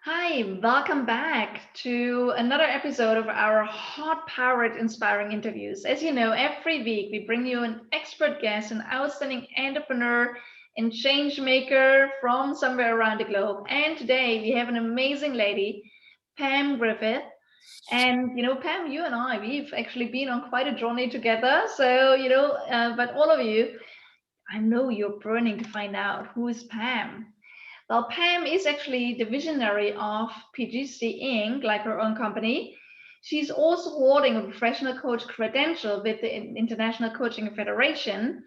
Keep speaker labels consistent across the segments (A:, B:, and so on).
A: Hi, welcome back to another episode of our heart-powered inspiring interviews. As you know, every week we bring you an expert guest, an outstanding entrepreneur and change maker from somewhere around the globe. And today we have an amazing lady, Pam Griffith. And Pam, you and I, we've actually been on quite a journey together. So, but all of you, I know you're burning to find out who is Pam. Well, Pam is actually the visionary of PGC Inc., like her own company. She's also holding a professional coach credential with the International Coaching Federation,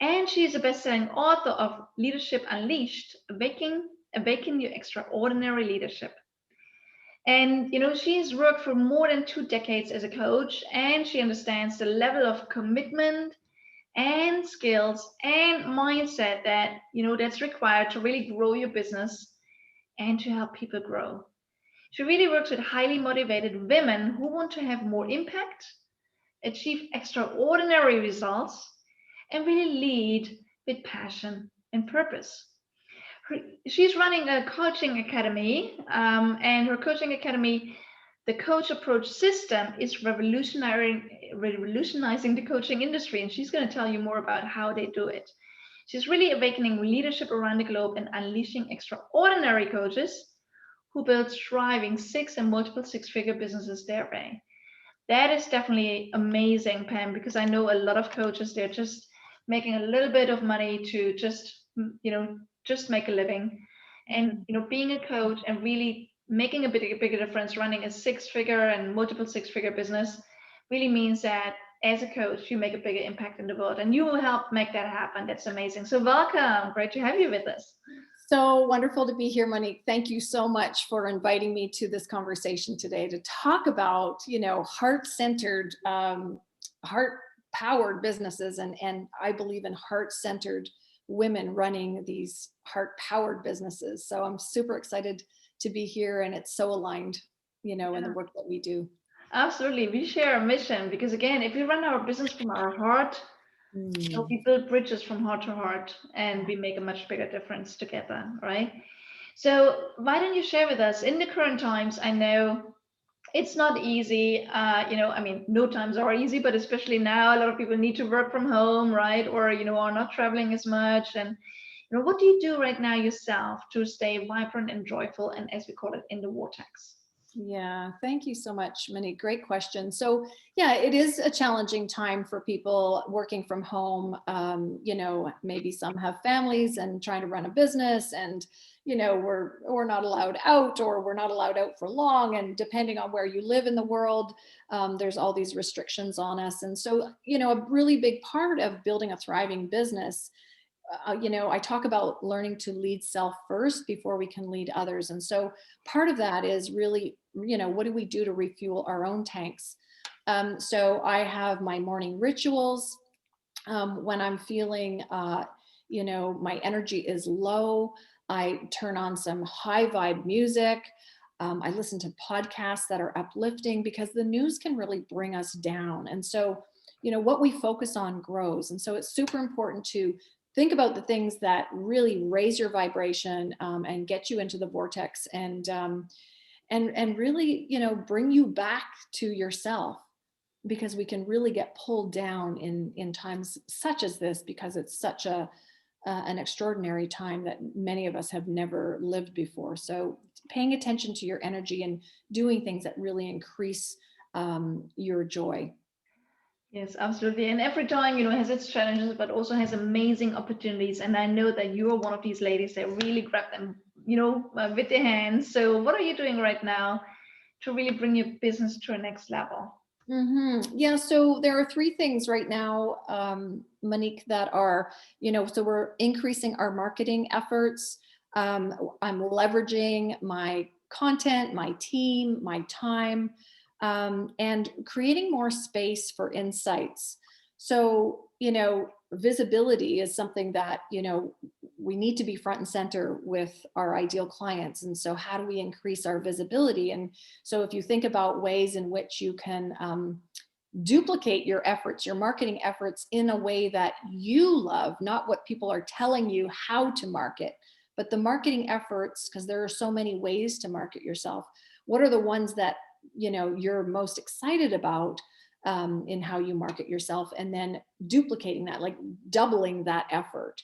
A: and she's a best-selling author of Leadership Unleashed, Awaken Your Extraordinary Leadership. And she's worked for more than 2 decades as a coach, and she understands the level of commitment and skills and mindset that's required to really grow your business and to help people grow. She really works with highly motivated women who want to have more impact, achieve extraordinary results, and really lead with passion and purpose. She's running a coaching academy, and her coaching academy, the Coach Approach system, is revolutionizing the coaching industry, and she's going to tell you more about how they do it. She's really awakening leadership around the globe and unleashing extraordinary coaches who build thriving and multiple six-figure businesses their way. That is definitely amazing, Pam, because I know a lot of coaches, they're just making a little bit of money to just make a living. And being a coach and really making a bigger difference, running a six-figure and multiple six-figure business really means that as a coach, you make a bigger impact in the world, and you will help make that happen. That's amazing. So welcome. Great to have you with us.
B: So wonderful to be here, Monique. Thank you so much for inviting me to this conversation today to talk about, heart-centered, heart-powered businesses. And I believe in heart-centered women running these heart-powered businesses. So I'm super excited to be here, and it's so aligned, in the work that we do.
A: Absolutely. We share a mission because, again, if we run our business from our heart, we build bridges from heart to heart and we make a much bigger difference together, right? So, why don't you share with us in the current times? I know it's not easy. No times are easy, but especially now, a lot of people need to work from home, right? Or, are not traveling as much. And, what do you do right now yourself to stay vibrant and joyful and, as we call it, in the vortex?
B: Yeah, thank you so much, Minnie. Great question. So, yeah, it is a challenging time for people working from home. Maybe some have families and trying to run a business, and we're not allowed out, or we're not allowed out for long. And depending on where you live in the world, there's all these restrictions on us. And so, a really big part of building a thriving business, I talk about learning to lead self first before we can lead others. And so part of that is really, what do we do to refuel our own tanks? So I have my morning rituals. When I'm feeling, my energy is low, I turn on some high vibe music. I listen to podcasts that are uplifting, because the news can really bring us down. And so, what we focus on grows. And so it's super important to think about the things that really raise your vibration, and get you into the vortex, and really, bring you back to yourself, because we can really get pulled down in times such as this, because it's such an extraordinary time that many of us have never lived before. So paying attention to your energy and doing things that really increase your joy.
A: Yes, absolutely. And every time, has its challenges, but also has amazing opportunities. And I know that you are one of these ladies that really grab them, with their hands. So, what are you doing right now to really bring your business to a next level?
B: Yeah, so there are three things right now, Monique, that are, so we're increasing our marketing efforts. I'm leveraging my content, my team, my time, and creating more space for insights. So, visibility is something that, we need to be front and center with our ideal clients. And so how do we increase our visibility? And so if you think about ways in which you can duplicate your efforts, your marketing efforts, in a way that you love, not what people are telling you how to market, But the marketing efforts, because there are so many ways to market yourself, what are the ones that, you're most excited about in how you market yourself, and then duplicating that, like doubling that effort.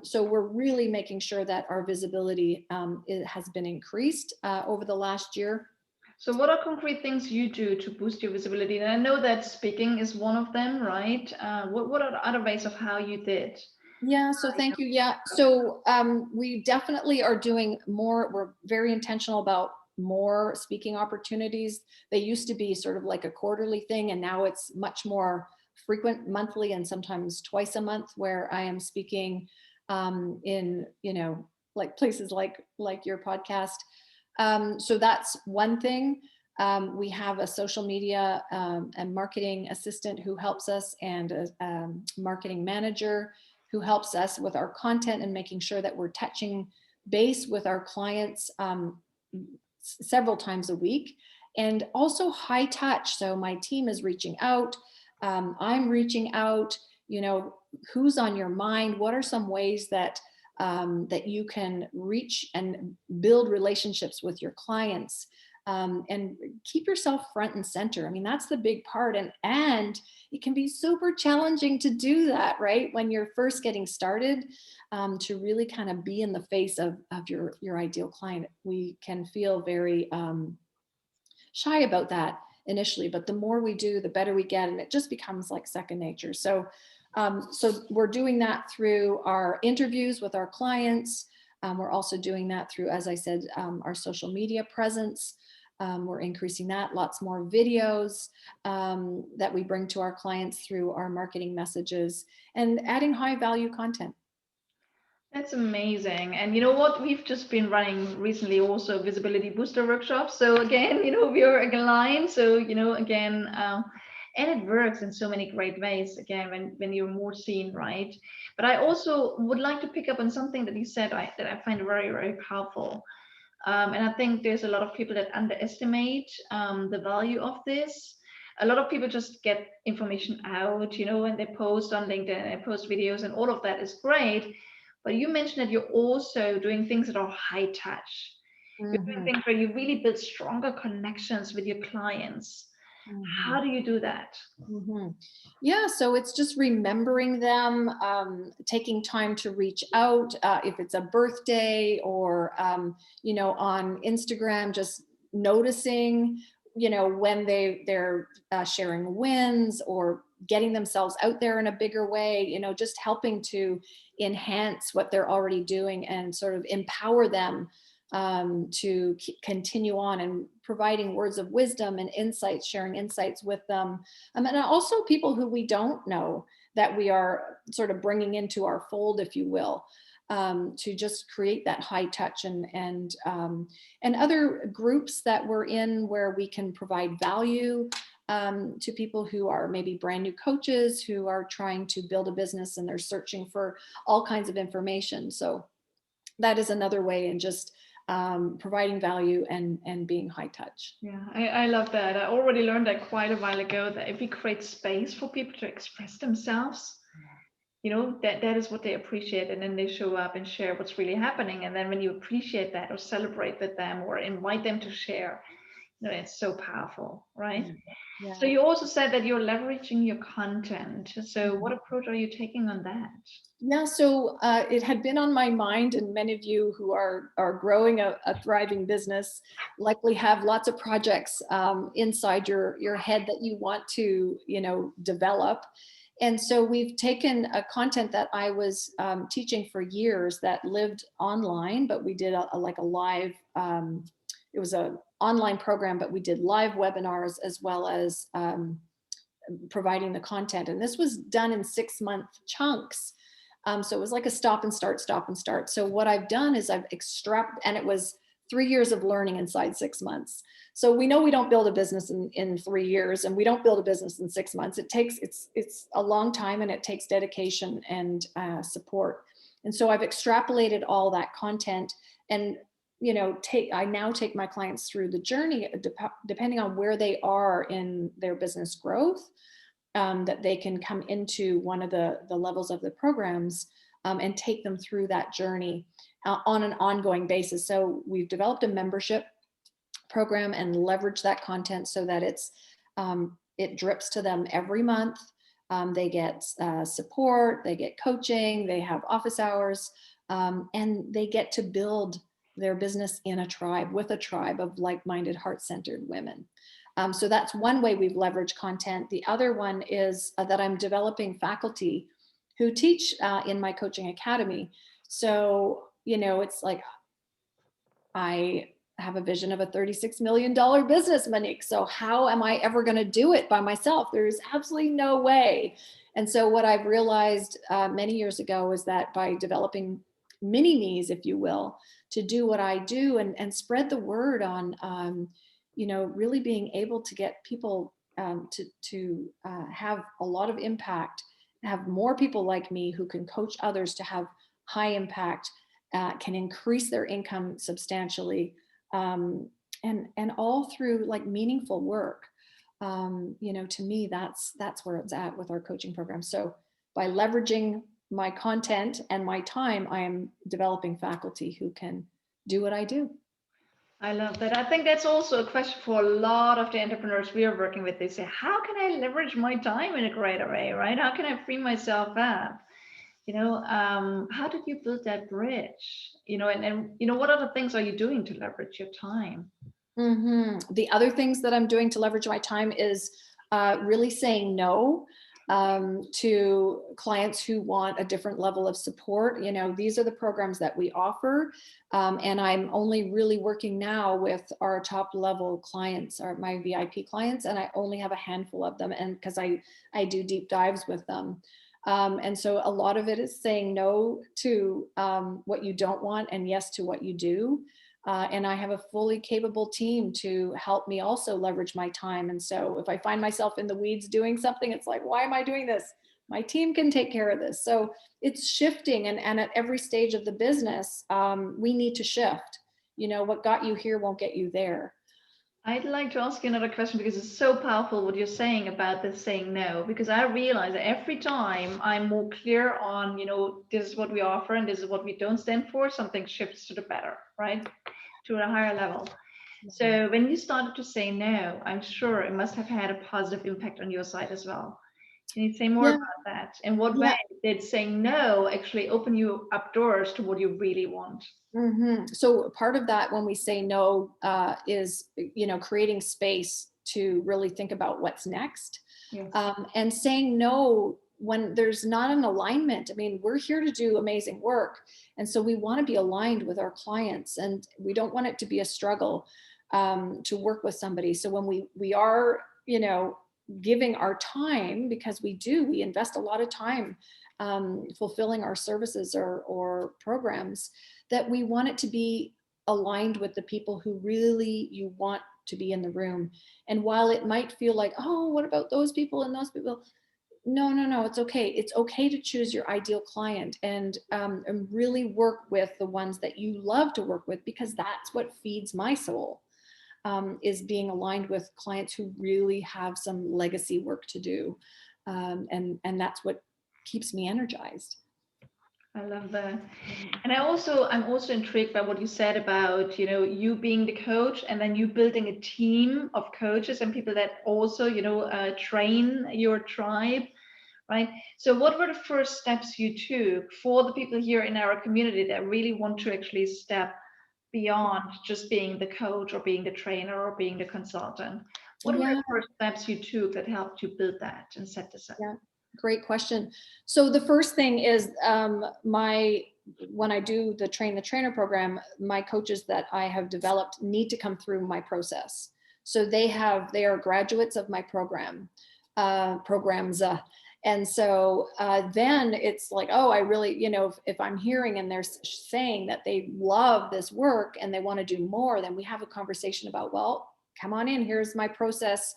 B: So we're really making sure that our visibility it has been increased over the last year.
A: So what are concrete things you do to boost your visibility? And I know that speaking is one of them, right? What are the other ways of how you did?
B: Yeah, so thank you. Yeah, so we definitely are doing more. We're very intentional about more speaking opportunities. They used to be sort of like a quarterly thing, and now it's much more frequent, monthly, and sometimes twice a month, where I am speaking in, like places like your podcast. So that's one thing. We have a social media and marketing assistant who helps us, and a marketing manager who helps us with our content and making sure that we're touching base with our clients several times a week. And also high touch. So my team is reaching out. I'm reaching out. Who's on your mind? What are some ways that you can reach and build relationships with your clients, and keep yourself front and center? I mean, that's the big part. And it can be super challenging to do that, right? When you're first getting started, to really kind of be in the face of your ideal client. We can feel very shy about that initially, but the more we do, the better we get. And it just becomes like second nature. So we're doing that through our interviews with our clients. We're also doing that through, as I said, our social media presence. We're increasing that, lots more videos that we bring to our clients through our marketing messages, and adding high value content.
A: That's amazing. And you know what? We've just been running recently also visibility booster workshops. So again, we are aligned. So, again, and it works in so many great ways, again, when you're more seen, right? But I also would like to pick up on something that you said that I find very, very powerful. And I think there's a lot of people that underestimate the value of this. A lot of people just get information out, and they post on LinkedIn, and they post videos, and all of that is great. But you mentioned that you're also doing things that are high touch. You're doing things where you really build stronger connections with your clients. How do you do that?
B: Yeah, so it's just remembering them, taking time to reach out, if it's a birthday, or on Instagram, just noticing, when they're sharing wins, or getting themselves out there in a bigger way, just helping to enhance what they're already doing and sort of empower them to continue on, and providing words of wisdom and insights, sharing insights with them. And also people who we don't know, that we are sort of bringing into our fold, if you will, to just create that high touch, and other groups that we're in where we can provide value to people who are maybe brand new coaches who are trying to build a business, and they're searching for all kinds of information. So that is another way, and just providing value and being high touch.
A: Yeah, I love that. I already learned that quite a while ago, that if we create space for people to express themselves, that is what they appreciate, and then they show up and share what's really happening. And then when you appreciate that, or celebrate with them, or invite them to share, it's so powerful, right?
B: Yeah.
A: So you also said that you're leveraging your content. So what approach are you taking on that?
B: Yeah, so it had been on my mind, and many of you who are growing a thriving business likely have lots of projects inside your head that you want to develop. And so we've taken a content that I was teaching for years that lived online, but we did a live, it was an online program, but we did live webinars as well as providing the content. And this was done in 6-month chunks. So it was like a stop and start, stop and start. So what I've done is I've extracted, and it was 3 years of learning inside 6 months. So we know we don't build a business in 3 years, and we don't build a business in 6 months. It's a long time, and it takes dedication and support. And so I've extrapolated all that content, and I now take my clients through the journey, depending on where they are in their business growth, that they can come into one of the levels of the programs, and take them through that journey. on an ongoing basis. So we've developed a membership program and leverage that content so that it drips to them every month. They get support, they get coaching, they have office hours, and they get to build their business in a tribe, with a tribe of like-minded, heart-centered women. So that's one way we've leveraged content. The other one is that I'm developing faculty who teach in my coaching academy. So, it's like, I have a vision of a $36 million business, Monique. So how am I ever going to do it by myself? There's absolutely no way. And so what I've realized many years ago is that by developing mini-me's, if you will, to do what I do and spread the word on, really being able to get people to have a lot of impact, have more people like me who can coach others to have high impact, can increase their income substantially, and all through like meaningful work. To me, that's where it's at with our coaching program. So by leveraging my content and my time, I am developing faculty who can do what I do.
A: I love that. I think that's also a question for a lot of the entrepreneurs we are working with. They say, how can I leverage my time in a greater way, right? How can I free myself up? How did you build that bridge? And what other things are you doing to leverage your time?
B: Mm-hmm. The other things that I'm doing to leverage my time is really saying no to clients who want a different level of support. These are the programs that we offer. And I'm only really working now with our top level clients, or my VIP clients, and I only have a handful of them, and because I do deep dives with them. And so a lot of it is saying no to what you don't want and yes to what you do. And I have a fully capable team to help me also leverage my time. And so if I find myself in the weeds doing something, it's like, why am I doing this? My team can take care of this. So it's shifting. And at every stage of the business, we need to shift. What got you here won't get you there.
A: I'd like to ask you another question, because it's so powerful what you're saying about this saying no, because I realize that every time I'm more clear on, this is what we offer and this is what we don't stand for, something shifts to the better, right? To a higher level. So when you started to say no, I'm sure it must have had a positive impact on your side as well. Can you say more about that? In what way did saying no actually open you up doors to what you really want?
B: Mm-hmm. So part of that, when we say no, is, creating space to really think about what's next.
A: Yes.
B: And saying no when there's not an alignment. I mean, we're here to do amazing work. And so we want to be aligned with our clients, and we don't want it to be a struggle to work with somebody. So when we are, giving our time, because we invest a lot of time fulfilling our services or programs, that we want it to be aligned with the people who really you want to be in the room. And while it might feel like, oh, what about those people and those people? No, it's okay. It's okay to choose your ideal client and really work with the ones that you love to work with, because that's what feeds my soul, is being aligned with clients who really have some legacy work to do. And that's what keeps me energized.
A: I love that. And I'm also intrigued by what you said about, you being the coach and then you building a team of coaches and people that also, train your tribe, right? So what were the first steps you took for the people here in our community that really want to actually step beyond just being the coach or being the trainer or being the consultant? What were the first steps you took that helped you build that and set this up?
B: Yeah, great question. So the first thing is when I do the Train the Trainer program, my coaches that I have developed need to come through my process. So they are graduates of my programs. And so then it's like, oh, I really, if I'm hearing and they're saying that they love this work and they want to do more, then we have a conversation about, well, come on in, here's my process.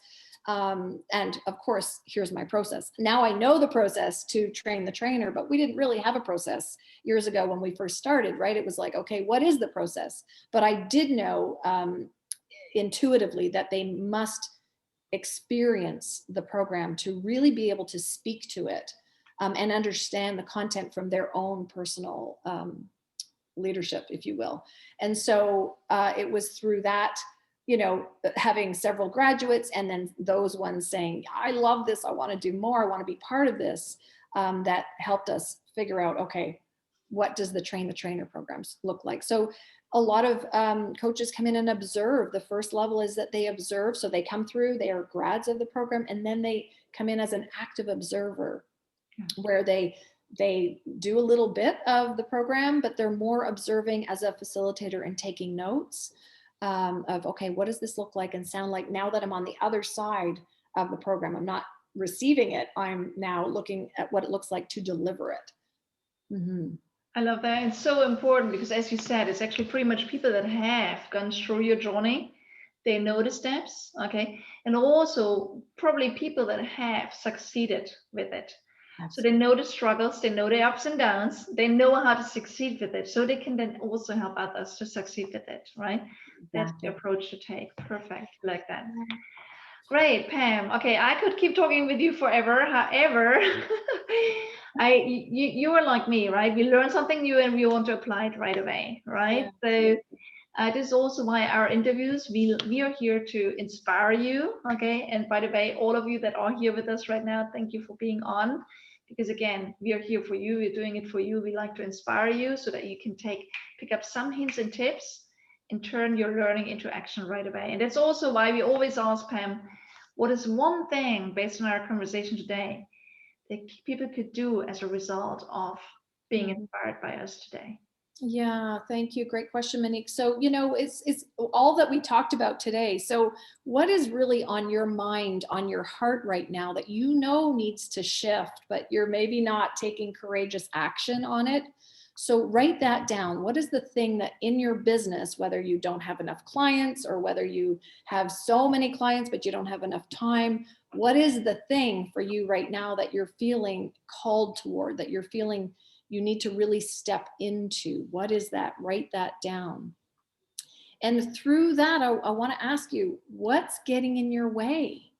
B: And of course, here's my process. Now I know the process to train the trainer, but we didn't really have a process years ago when we first started, right? It was like, okay, what is the process? But I did know intuitively that they must experience the program to really be able to speak to it and understand the content from their own personal leadership, if you will. And so it was through that, having several graduates and then those ones saying, I love this, I want to do more, I want to be part of this, that helped us figure out, okay, what does the train the trainer programs look like? So a lot of coaches come in and observe. The first level is that they observe. So they come through, they are grads of the program, and then they come in as an active observer, where they do a little bit of the program, but they're more observing as a facilitator and taking notes of, okay, what does this look like and sound like now that I'm on the other side of the program? I'm not receiving it. I'm now looking at what it looks like to deliver it. Mm-hmm.
A: I love that. It's so important because, as you said, it's actually pretty much people that have gone through your journey. They know the steps, okay? And also probably people that have succeeded with it. Absolutely. So they know the struggles, they know the ups and downs, they know how to succeed with it. So they can then also help others to succeed with it, right? Exactly. That's the approach to take. Perfect, like that. Great, Pam. Okay, I could keep talking with you forever. However, you are like me, right? We learn something new and we want to apply it right away, right? Yeah. So this is also why our interviews, we are here to inspire you, okay? And by the way, all of you that are here with us right now, thank you for being on. Because again, we are here for you. We're doing it for you. We like to inspire you so that you can pick up some hints and tips and turn your learning into action right away. And that's also why we always ask, Pam, what is one thing based on our conversation today that people could do as a result of being inspired by us today?
B: Yeah, thank you. Great question, Monique. So, it's all that we talked about today. So what is really on your mind, on your heart right now that needs to shift, but you're maybe not taking courageous action on it? So write that down. What is the thing that in your business, whether you don't have enough clients or whether you have so many clients, but you don't have enough time, what is the thing for you right now that you're feeling called toward, that you're feeling you need to really step into? What is that? Write that down. And through that, I want to ask you, what's getting in your way?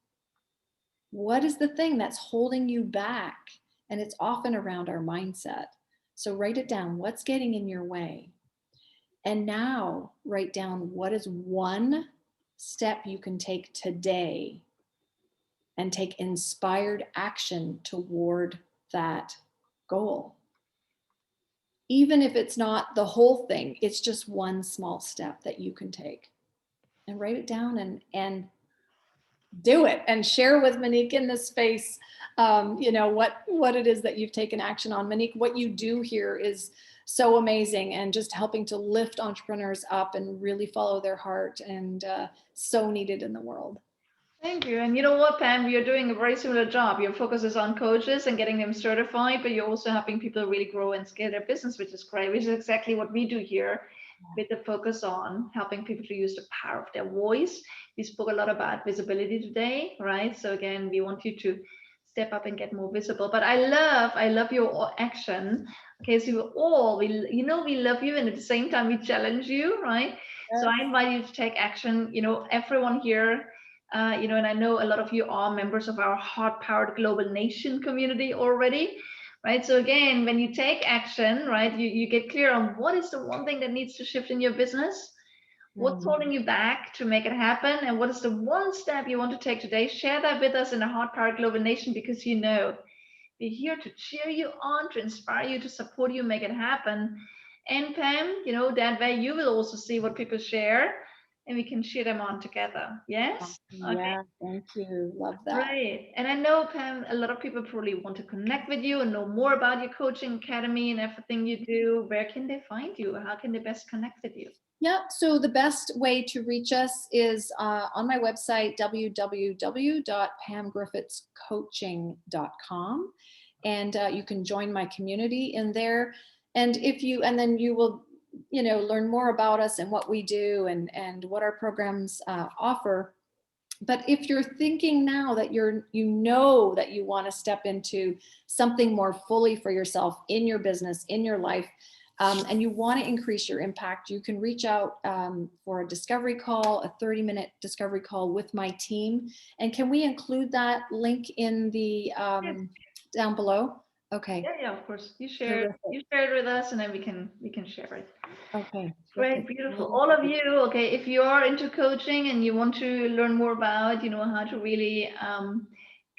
B: What is the thing that's holding you back? And it's often around our mindset. So write it down. What's getting in your way? And now write down, what is one step you can take today and take inspired action toward that goal? Even if it's not the whole thing, it's just one small step that you can take. And write it down and do it and share with Monique in this space, what it is that you've taken action on. Monique, what you do here is so amazing and just helping to lift entrepreneurs up and really follow their heart, and so needed in the world.
A: Thank you. And you know what, Pam, we are doing a very similar job. Your focus is on coaches and getting them certified, but you're also helping people really grow and scale their business, which is great, which is exactly what we do here, with the focus on helping people to use the power of their voice. We spoke a lot about visibility today, right? So again, we want you to step up and get more visible. But I love your action. Okay, so we love you, and at the same time we challenge you, right? Yes. So I invite you to take action. Everyone here, and I know a lot of you are members of our HeartPowered Global Nation community already, right? So again, when you take action, right, you get clear on what is the one thing that needs to shift in your business, what's holding you back to make it happen, and what is the one step you want to take today. Share that with us in the HeartPowered Global Nation, because we're here to cheer you on, to inspire you, to support you, make it happen. And Pam, that way you will also see what people share, and we can share them on together. Yes?
B: Okay. Yeah, thank you. Love that.
A: Great. And I know, Pam, a lot of people probably want to connect with you and know more about your coaching academy and everything you do. Where can they find you? How can they best connect with you?
B: Yeah, so the best way to reach us is on my website, www.pamgriffithscoaching.com. And you can join my community in there. And then you will learn more about us and what we do and what our programs offer. But if you're thinking now that that you want to step into something more fully for yourself in your business, in your life, and you want to increase your impact, you can reach out for a discovery call, a 30-minute discovery call with my team. And can we include that link in the down below? Okay.
A: Yeah, of course. You
B: Terrific.
A: share it with us, and then we can share it.
B: Okay.
A: Great, beautiful. All of you, okay, if you are into coaching and you want to learn more about, how to really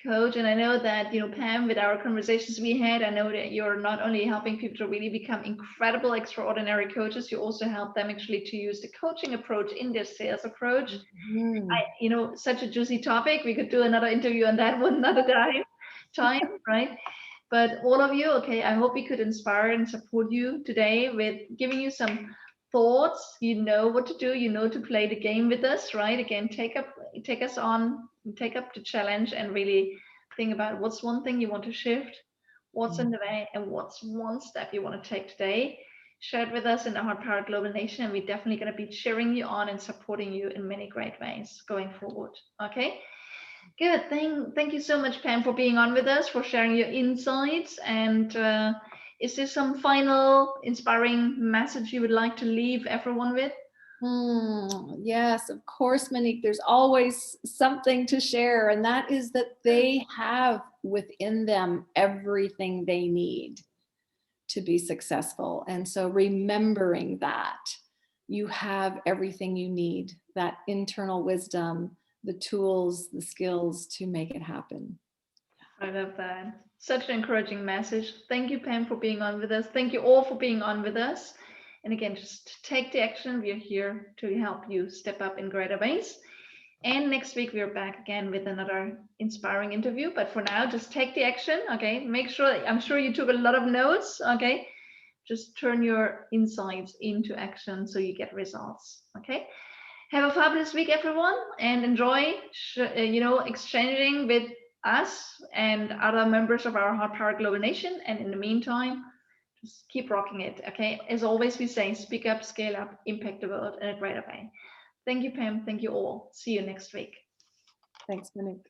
A: coach, and I know that, Pam, with our conversations we had, I know that you're not only helping people to really become incredible, extraordinary coaches, you also help them actually to use the coaching approach in their sales approach. Such a juicy topic. We could do another interview on that one another time, right? But all of you, okay, I hope we could inspire and support you today with giving you some thoughts. You know what to do, to play the game with us, right? Again, take up the challenge and really think about what's one thing you want to shift, what's in the way, and what's one step you want to take today. Share it with us in the HeartPowered Global Nation, and we're definitely going to be cheering you on and supporting you in many great ways going forward. Okay. Good. Thank you so much, Pam, for being on with us, for sharing your insights. And is there some final inspiring message you would like to leave everyone with?
B: Yes, of course, Monique. There's always something to share, and that is that they have within them everything they need to be successful. And so remembering that you have everything you need, that internal wisdom, the tools, the skills to make it happen.
A: I love that. Such an encouraging message. Thank you, Pam, for being on with us. Thank you all for being on with us. And again, just take the action. We are here to help you step up in greater ways. And next week, we are back again with another inspiring interview. But for now, just take the action. Okay. Make sure, I'm sure you took a lot of notes. Okay. Just turn your insights into action so you get results. Okay. Have a fabulous week, everyone, and enjoy, exchanging with us and other members of our HeartPowered Global Nation. And in the meantime, just keep rocking it. Okay. As always, we say, speak up, scale up, impact the world in a greater way. Thank you, Pam. Thank you all. See you next week.
B: Thanks, Monique.